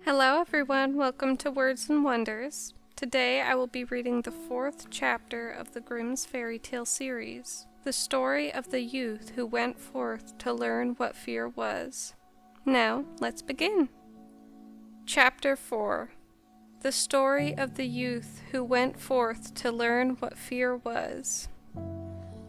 Hello everyone, welcome to Words and Wonders. Today I will be reading the 4th chapter of the Grimm's Fairytale series, the story of the youth who went forth to learn what fear was. Now, let's begin. Chapter 4. The story of the youth who went forth to learn what fear was.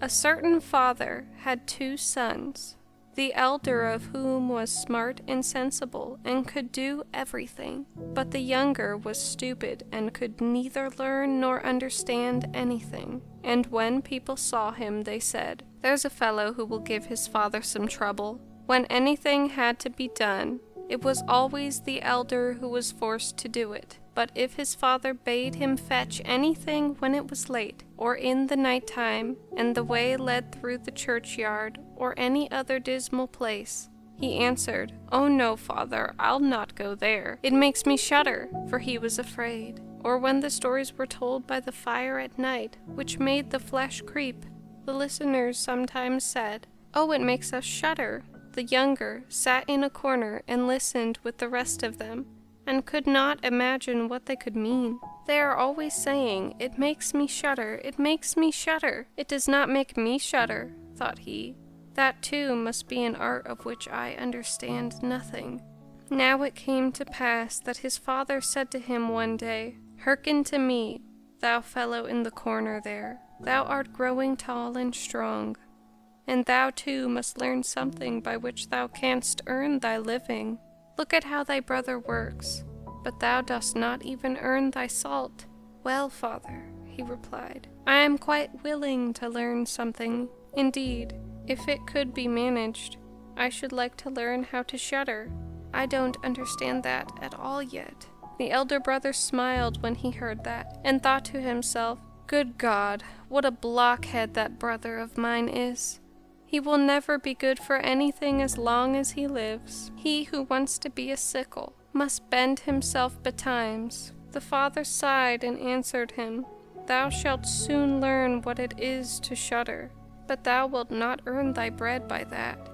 A certain father had 2 sons, the elder of whom was smart and sensible, and could do everything, but the younger was stupid and could neither learn nor understand anything. And when people saw him, they said, "There's a fellow who will give his father some trouble." When anything had to be done, it was always the elder who was forced to do it. But if his father bade him fetch anything when it was late, or in the night time, and the way led through the churchyard, or any other dismal place, he answered, "Oh no, father, I'll not go there. It makes me shudder," for he was afraid. Or when the stories were told by the fire at night, which made the flesh creep, the listeners sometimes said, "Oh, it makes us shudder." The younger sat in a corner and listened with the rest of them, and could not imagine what they could mean. "They are always saying, 'It makes me shudder, it makes me shudder.' It does not make me shudder," thought he. "That too must be an art of which I understand nothing." Now it came to pass that his father said to him one day, "Hearken to me, thou fellow in the corner there. Thou art growing tall and strong, and thou too must learn something by which thou canst earn thy living. Look at how thy brother works, but thou dost not even earn thy salt." "Well, father," he replied, "I am quite willing to learn something. Indeed, if it could be managed, I should like to learn how to shudder. I don't understand that at all yet." The elder brother smiled when he heard that, and thought to himself, "Good God, what a blockhead that brother of mine is! He will never be good for anything as long as he lives. He who wants to be a sickle must bend himself betimes." The father sighed and answered him, "Thou shalt soon learn what it is to shudder, but thou wilt not earn thy bread by that."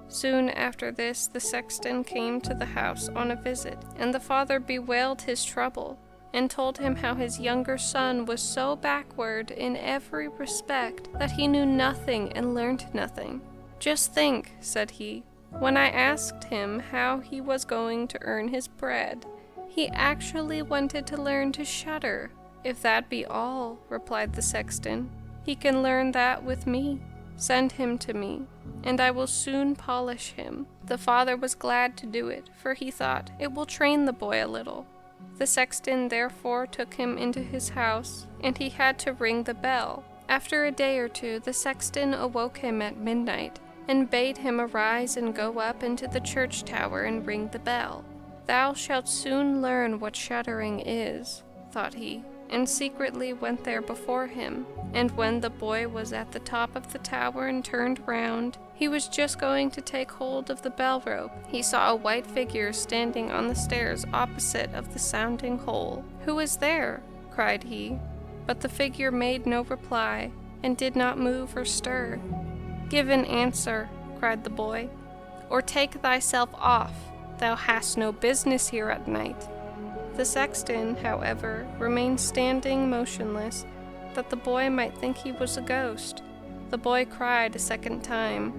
Soon after this the sexton came to the house on a visit, and the father bewailed his trouble, and told him how his younger son was so backward in every respect that he knew nothing and learned nothing. "Just think," said he, "when I asked him how he was going to earn his bread, he actually wanted to learn to shudder." "If that be all," replied the sexton, "he can learn that with me. Send him to me, and I will soon polish him." The father was glad to do it, for he thought, "It will train the boy a little." The sexton therefore took him into his house, and he had to ring the bell. After a day or two, the sexton awoke him at midnight, and bade him arise and go up into the church tower and ring the bell. "Thou shalt soon learn what shuddering is," thought he, and secretly went there before him. And when the boy was at the top of the tower and turned round, he was just going to take hold of the bell rope. He saw a white figure standing on the stairs opposite of the sounding hole. "Who is there?" cried he. But the figure made no reply, and did not move or stir. "Give an answer," cried the boy, "or take thyself off. Thou hast no business here at night." The sexton, however, remained standing motionless, that the boy might think he was a ghost. The boy cried a second time,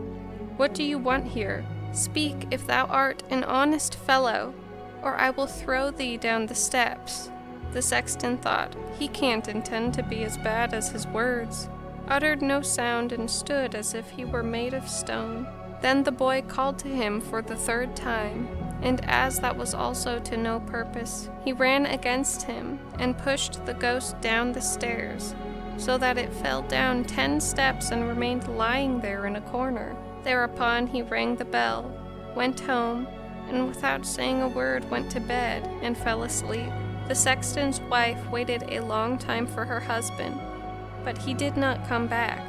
"What do you want here? Speak if thou art an honest fellow, or I will throw thee down the steps." The sexton thought, "He can't intend to be as bad as his words," uttered no sound, and stood as if he were made of stone. Then the boy called to him for the 3rd time, and as that was also to no purpose, he ran against him, and pushed the ghost down the stairs, so that it fell down 10 steps and remained lying there in a corner. Thereupon he rang the bell, went home, and without saying a word went to bed, and fell asleep. The sexton's wife waited a long time for her husband, but he did not come back.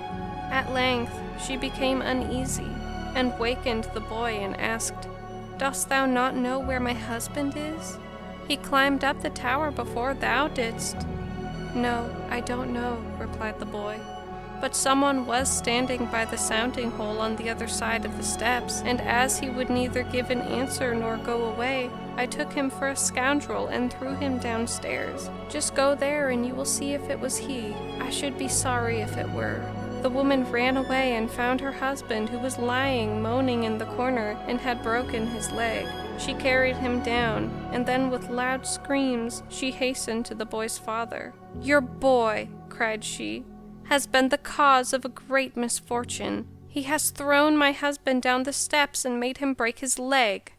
At length she became uneasy, and wakened the boy and asked, "Dost thou not know where my husband is? He climbed up the tower before thou didst." "No, I don't know," replied the boy. but someone was standing by the sounding hole on the other side of the steps, and as he would neither give an answer nor go away, I took him for a scoundrel and threw him downstairs. Just go there and you will see if it was he. I should be sorry if it were." The woman ran away and found her husband, who was lying moaning in the corner and had broken his leg. She carried him down, and then with loud screams she hastened to the boy's father. "Your boy," cried she, "has been the cause of a great misfortune. He has thrown my husband down the steps and made him break his leg.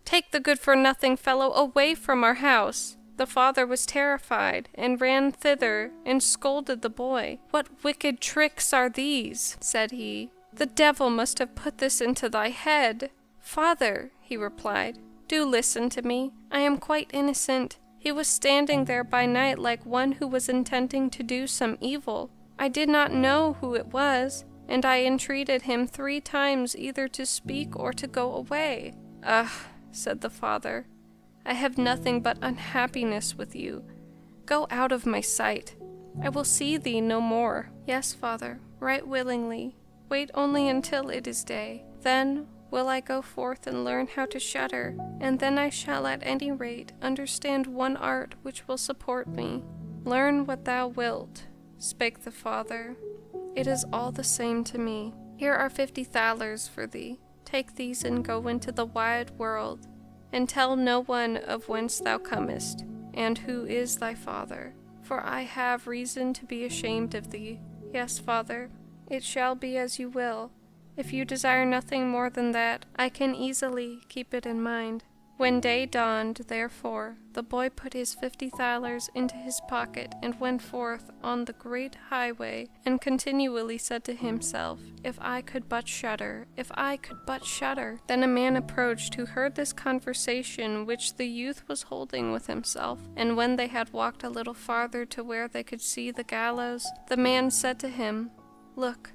Take the good-for-nothing fellow away from our house." The father was terrified, and ran thither, and scolded the boy. "What wicked tricks are these?" said he. "The devil must have put this into thy head." "Father," he replied, "do listen to me. I am quite innocent. He was standing there by night like one who was intending to do some evil. I did not know who it was, and I entreated him 3 times either to speak or to go away." "Ugh," said the father, "I have nothing but unhappiness with you. Go out of my sight. I will see thee no more." "Yes, father, right willingly. Wait only until it is day. Then will I go forth and learn how to shudder, and then I shall at any rate understand one art which will support me." "Learn what thou wilt," spake the father. "It is all the same to me. Here are 50 thalers for thee. Take these and go into the wide world, and tell no one of whence thou comest, and who is thy father, for I have reason to be ashamed of thee." "Yes, father, it shall be as you will. If you desire nothing more than that, I can easily keep it in mind." When day dawned, therefore, the boy put his 50 thalers into his pocket and went forth on the great highway, and continually said to himself, "If I could but shudder, if I could but shudder." Then a man approached who heard this conversation which the youth was holding with himself, and when they had walked a little farther to where they could see the gallows, the man said to him, "Look,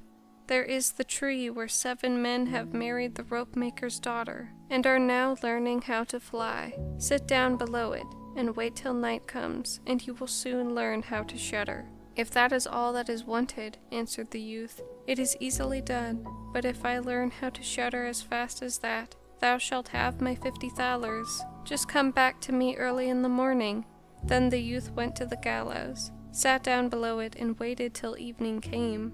there is the tree where 7 men have married the rope-maker's daughter, and are now learning how to fly. Sit down below it, and wait till night comes, and you will soon learn how to shudder." "If that is all that is wanted," answered the youth, "it is easily done. But if I learn how to shudder as fast as that, thou shalt have my 50 thalers. Just come back to me early in the morning." Then the youth went to the gallows, sat down below it, and waited till evening came.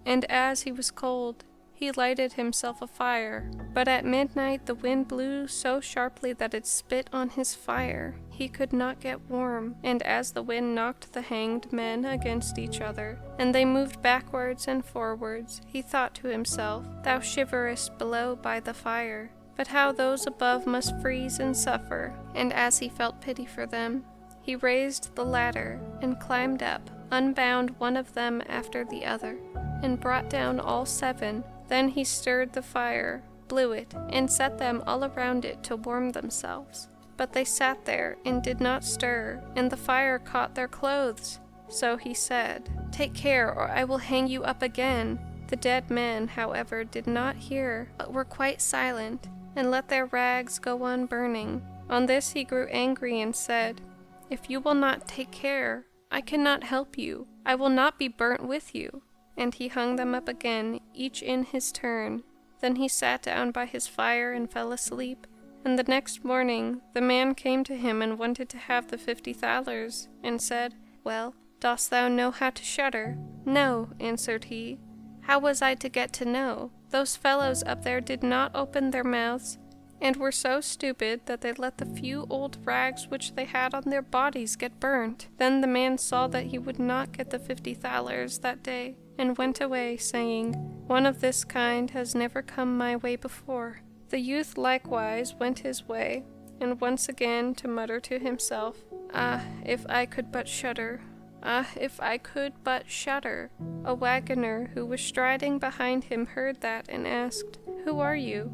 And as he was cold, he lighted himself a fire. But at midnight the wind blew so sharply that it spit on his fire. He could not get warm, and as the wind knocked the hanged men against each other, and they moved backwards and forwards, he thought to himself, "Thou shiverest below by the fire, but how those above must freeze and suffer." And as he felt pity for them, he raised the ladder and climbed up, unbound one of them after the other, and brought down all 7. Then he stirred the fire, blew it, and set them all around it to warm themselves. But they sat there and did not stir, and the fire caught their clothes. So he said, "Take care, or I will hang you up again." The dead men, however, did not hear, but were quite silent, and let their rags go on burning. On this he grew angry and said, "If you will not take care, I cannot help you. I will not be burnt with you." And he hung them up again, each in his turn. Then he sat down by his fire and fell asleep. And the next morning the man came to him and wanted to have the 50 thalers, and said, "Well, dost thou know how to shudder?" "No," answered he. "How was I to get to know? Those fellows up there did not open their mouths, and were so stupid that they let the few old rags which they had on their bodies get burnt." Then the man saw that he would not get the 50 thalers that day, and went away, saying, "One of this kind has never come my way before." The youth likewise went his way, and once again to mutter to himself, "Ah, if I could but shudder! Ah, if I could but shudder!" A wagoner who was striding behind him heard that, and asked, "Who are you?"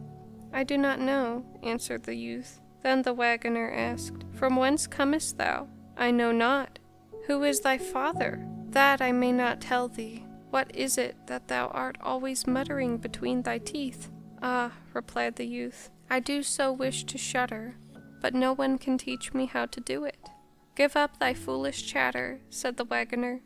"I do not know," answered the youth. Then the wagoner asked, "From whence comest thou?" "I know not." "Who is thy father?" "That I may not tell thee." "What is it that thou art always muttering between thy teeth?" "Ah," replied the youth, "I do so wish to shudder, but no one can teach me how to do it." "Give up thy foolish chatter," said the wagoner.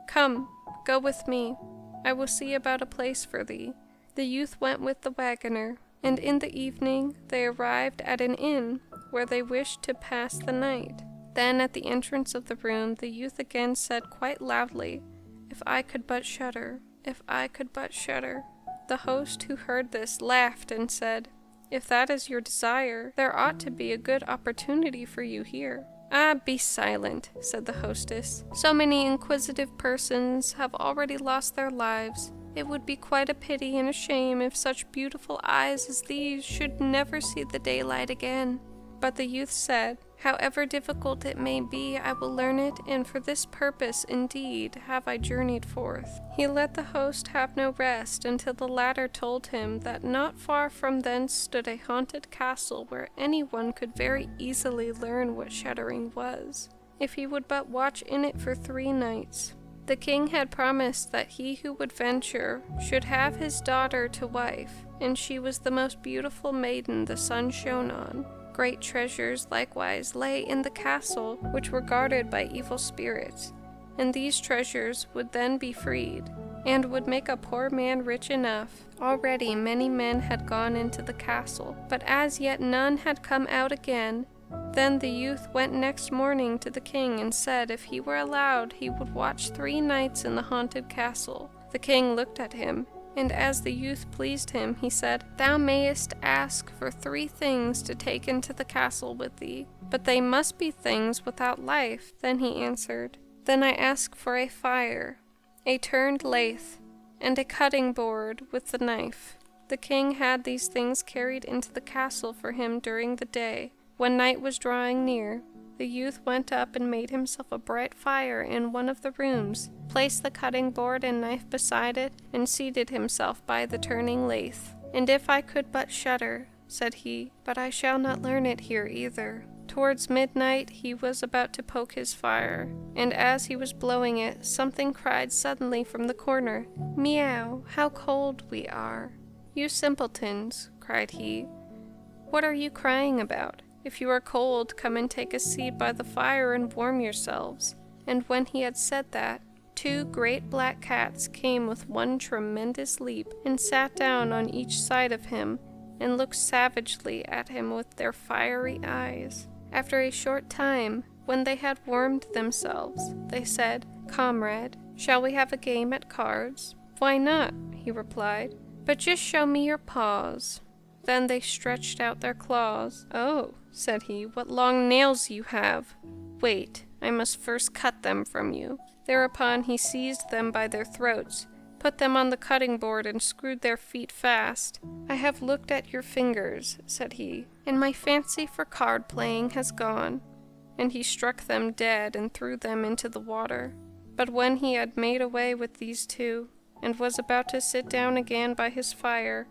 "Come, go with me, I will see about a place for thee." The youth went with the wagoner, and in the evening they arrived at an inn where they wished to pass the night. Then at the entrance of the room the youth again said quite loudly, "If I could but shudder, if I could but shudder." The host, who heard this, laughed and said, "If that is your desire, there ought to be a good opportunity for you here." "Ah, be silent," said the hostess. "So many inquisitive persons have already lost their lives. It would be quite a pity and a shame if such beautiful eyes as these should never see the daylight again." But the youth said, "However difficult it may be, I will learn it, and for this purpose indeed have I journeyed forth." He let the host have no rest until the latter told him that not far from thence stood a haunted castle where anyone could very easily learn what shuddering was, if he would but watch in it for 3 nights. The king had promised that he who would venture should have his daughter to wife, and she was the most beautiful maiden the sun shone on. Great treasures likewise lay in the castle, which were guarded by evil spirits, and these treasures would then be freed, and would make a poor man rich enough. Already many men had gone into the castle, but as yet none had come out again. Then the youth went next morning to the king and said if he were allowed he would watch 3 nights in the haunted castle. The king looked at him, and as the youth pleased him, he said, "Thou mayest ask for 3 things to take into the castle with thee, but they must be things without life." Then he answered, "Then I ask for a fire, a turned lathe, and a cutting board with the knife." The king had these things carried into the castle for him during the day. When night was drawing near, the youth went up and made himself a bright fire in one of the rooms, placed the cutting board and knife beside it, and seated himself by the turning lathe. "And if I could but shudder," said he, "but I shall not learn it here either." Towards midnight he was about to poke his fire, and as he was blowing it, something cried suddenly from the corner, "Meow, how cold we are!" "You simpletons," cried he, "what are you crying about? If you are cold, come and take a seat by the fire and warm yourselves." And when he had said that, 2 great black cats came with one tremendous leap and sat down on each side of him and looked savagely at him with their fiery eyes. After a short time, when they had warmed themselves, they said, "Comrade, shall we have a game at cards?" "Why not?" he replied, "but just show me your paws." Then they stretched out their claws. "Oh," said he, "what long nails you have! Wait, I must first cut them from you." Thereupon he seized them by their throats, put them on the cutting board, and screwed their feet fast. "I have looked at your fingers," said he, "and my fancy for card playing has gone." And he struck them dead and threw them into the water. But when he had made away with these 2, and was about to sit down again by his fire,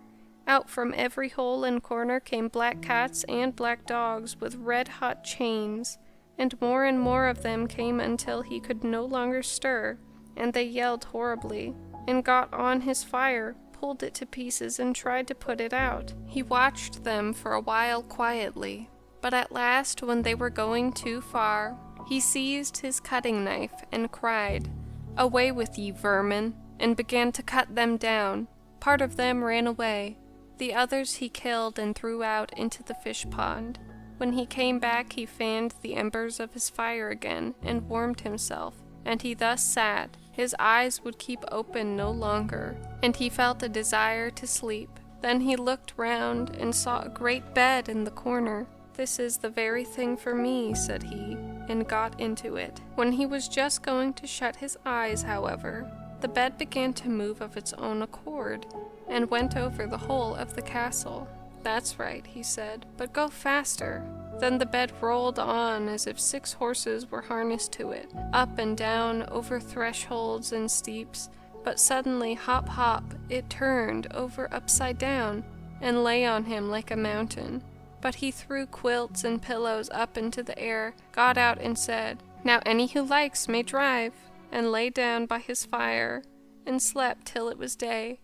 out from every hole and corner came black cats and black dogs with red-hot chains, and more of them came until he could no longer stir, and they yelled horribly, and got on his fire, pulled it to pieces, and tried to put it out. He watched them for a while quietly, but at last, when they were going too far, he seized his cutting knife and cried, "Away with ye, vermin!" and began to cut them down. Part of them ran away. The others he killed and threw out into the fish pond. When he came back, he fanned the embers of his fire again and warmed himself, and he thus sat. His eyes would keep open no longer, and he felt a desire to sleep. Then he looked round and saw a great bed in the corner. "This is the very thing for me," said he, and got into it. When he was just going to shut his eyes, however, the bed began to move of its own accord, and went over the whole of the castle. "That's right," he said, "but go faster." Then the bed rolled on as if 6 horses were harnessed to it, up and down, over thresholds and steeps, but suddenly, hop, hop, it turned over upside down, and lay on him like a mountain. But he threw quilts and pillows up into the air, got out and said, "Now any who likes may drive," and lay down by his fire, and slept till it was day.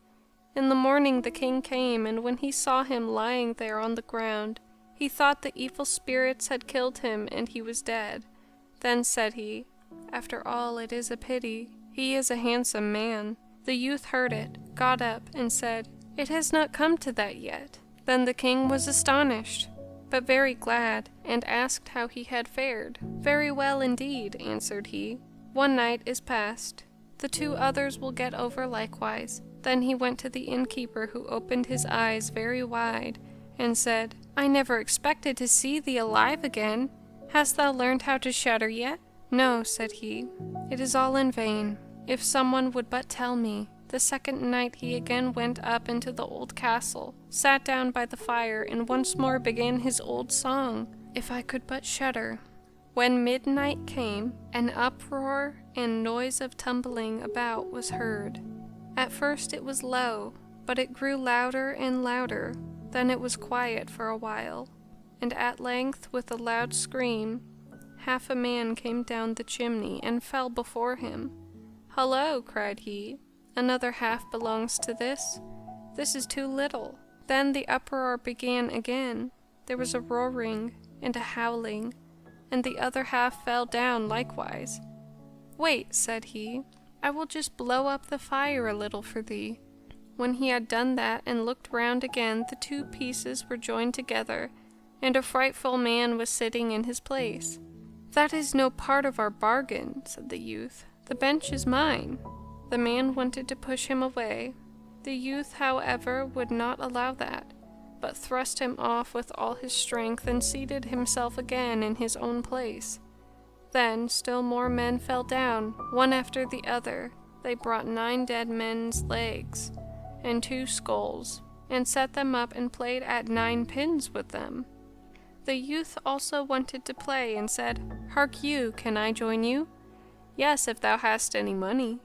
In the morning the king came, and when he saw him lying there on the ground, he thought the evil spirits had killed him, and he was dead. Then said he, "After all, it is a pity. He is a handsome man, The youth heard it, got up, and said, "It has not come to that yet." Then the king was astonished, but very glad, and asked how he had fared. "Very well indeed," answered he. "One night is past. The 2 others will get over likewise." Then he went to the innkeeper, who opened his eyes very wide, and said, "I never expected to see thee alive again. Hast thou learned how to shudder yet?" "No," said he, "it is all in vain. If someone would but tell me." The second night he again went up into the old castle, sat down by the fire, and once more began his old song, "If I could but shudder." When midnight came, an uproar and noise of tumbling about was heard. At first it was low, but it grew louder and louder. Then it was quiet for a while, and at length, with a loud scream, half a man came down the chimney and fell before him. "Hullo!" cried he, "another half belongs to this. This is too little." Then the uproar began again. There was a roaring and a howling, and the other half fell down likewise. "Wait," said he, "I will just blow up the fire a little for thee." When he had done that and looked round again, the 2 pieces were joined together, and a frightful man was sitting in his place. "That is no part of our bargain," said the youth. "The bench is mine." The man wanted to push him away. The youth, however, would not allow that, but thrust him off with all his strength and seated himself again in his own place. Then still more men fell down, one after the other. They brought 9 dead men's legs and 2 skulls, and set them up and played at 9 pins with them. The youth also wanted to play, and said, "Hark you, can I join you?" "Yes, if thou hast any money."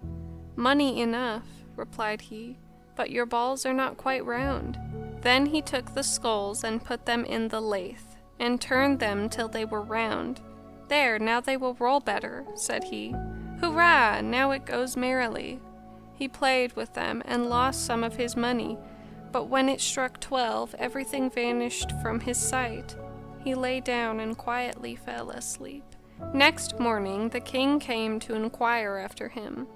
"Money enough," replied he, "but your balls are not quite round." Then he took the skulls and put them in the lathe, and turned them till they were round. "There, now they will roll better," said he. "Hurrah! Now it goes merrily." He played with them, and lost some of his money, but when it struck 12, everything vanished from his sight. He lay down and quietly fell asleep. Next morning the king came to inquire after him.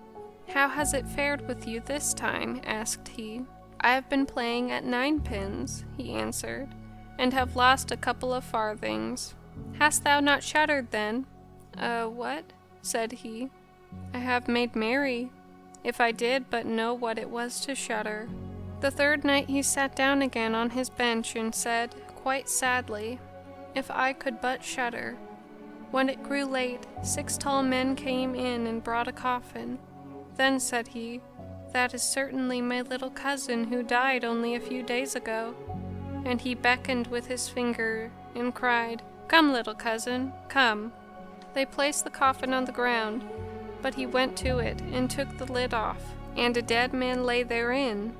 "How has it fared with you this time?" asked he. "I have been playing at 9 pins," he answered, "and have lost a couple of farthings." "Hast thou not shuddered then?" What?" said he. "I have made merry, if I did but know what it was to shudder." The third night he sat down again on his bench and said, quite sadly, "If I could but shudder." When it grew late, 6 tall men came in and brought a coffin. Then said he, "That is certainly my little cousin who died only a few days ago." And he beckoned with his finger and cried, "Come, little cousin, come." They placed the coffin on the ground, but he went to it and took the lid off, and a dead man lay therein.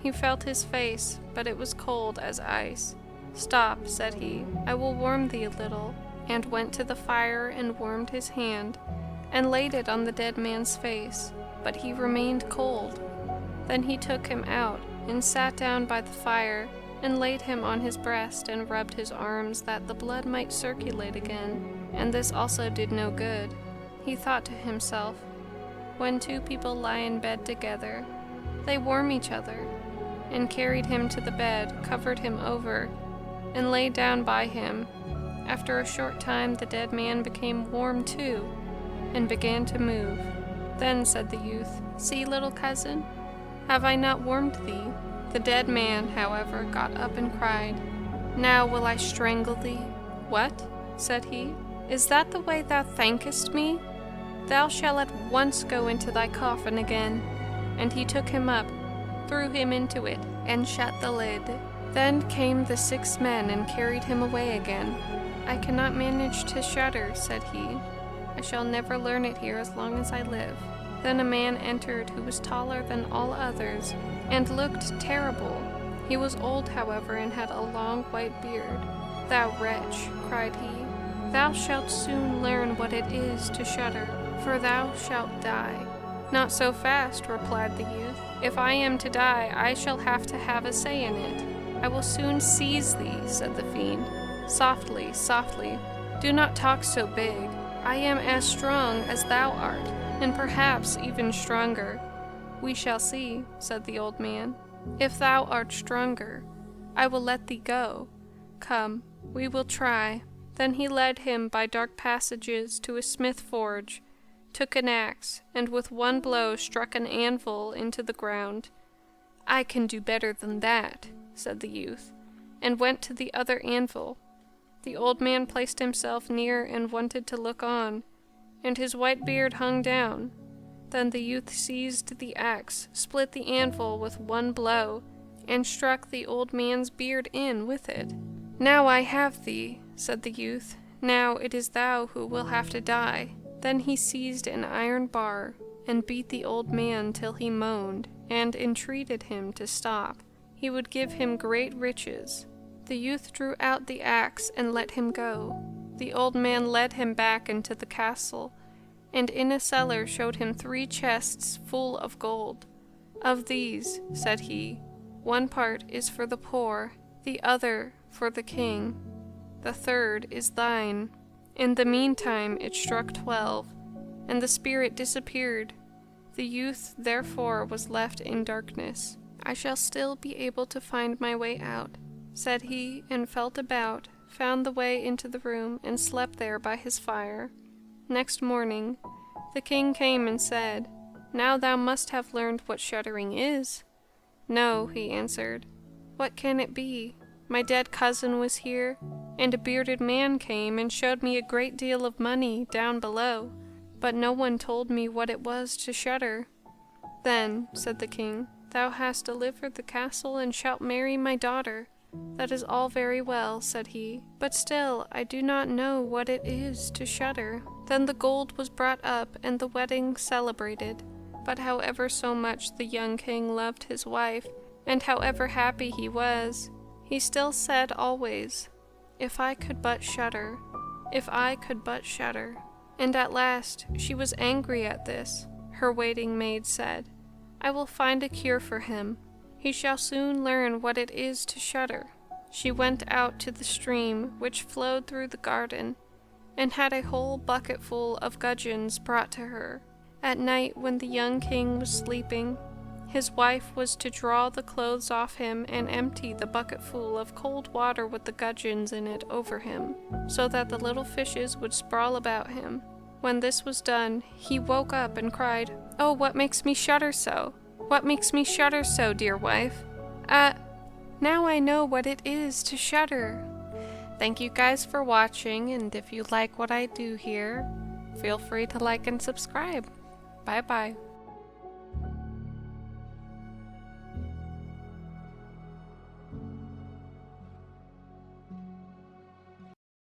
He felt his face, but it was cold as ice. "Stop," said he, "I will warm thee a little," and went to the fire and warmed his hand, and laid it on the dead man's face, but he remained cold. Then he took him out, and sat down by the fire, and laid him on his breast, and rubbed his arms, that the blood might circulate again, and this also did no good. He thought to himself, "When 2 people lie in bed together, they warm each other," and carried him to the bed, covered him over, and lay down by him. After a short time the dead man became warm too, and began to move. Then said the youth, "See, little cousin, have I not warmed thee?" The dead man, however, got up and cried, "Now will I strangle thee." "What?" said he. "Is that the way thou thankest me? Thou shalt at once go into thy coffin again." And he took him up, threw him into it, and shut the lid. Then came the 6 men and carried him away again. "I cannot manage to shudder," said he. "I shall never learn it here as long as I live." Then a man entered who was taller than all others, and looked terrible. He was old, however, and had a long white beard. "Thou wretch," cried he, "thou shalt soon learn what it is to shudder, for thou shalt die." "Not so fast," replied the youth. "If I am to die, I shall have to have a say in it." "I will soon seize thee," said the fiend. "Softly, softly, do not talk so big. I am as strong as thou art, and perhaps even stronger. "We shall see," said the old man. "If thou art stronger, I will let thee go. Come, we will try." Then he led him by dark passages to a smith forge, took an axe, and with one blow struck an anvil into the ground. "I can do better than that," said the youth, and went to the other anvil. The old man placed himself near and wanted to look on, and his white beard hung down. Then the youth seized the axe, split the anvil with one blow, and struck the old man's beard in with it. "Now I have thee," said the youth. "Now it is thou who will have to die." Then he seized an iron bar, and beat the old man till he moaned, and entreated him to stop. He would give him great riches. The youth drew out the axe and let him go. The old man led him back into the castle, and in a cellar showed him 3 chests full of gold. "Of these," said he, "one part is for the poor, the other for the king. The third is thine." In the meantime it struck 12, and the spirit disappeared. The youth therefore was left in darkness. "I shall still be able to find my way out," said he, and felt about, found the way into the room, and slept there by his fire. Next morning the king came and said, "Now thou must have learned what shuddering is." "No," he answered. "What can it be? My dead cousin was here, and a bearded man came and showed me a great deal of money down below, but no one told me what it was to shudder." "Then," said the king, "thou hast delivered the castle and shalt marry my daughter." "That is all very well," said he, "but still I do not know what it is to shudder." Then the gold was brought up and the wedding celebrated. But however so much the young king loved his wife, and however happy he was, he still said always, "If I could but shudder, if I could but shudder." And at last she was angry at this. Her waiting maid said, "I will find a cure for him. He shall soon learn what it is to shudder." She went out to the stream which flowed through the garden, and had a whole bucketful of gudgeons brought to her. At night, when the young king was sleeping, his wife was to draw the clothes off him and empty the bucketful of cold water with the gudgeons in it over him, so that the little fishes would sprawl about him. When this was done, he woke up and cried, "Oh, what makes me shudder so? What makes me shudder so, dear wife? Now I know what it is to shudder." Thank you guys for watching, and if you like what I do here, feel free to like and subscribe. Bye-bye.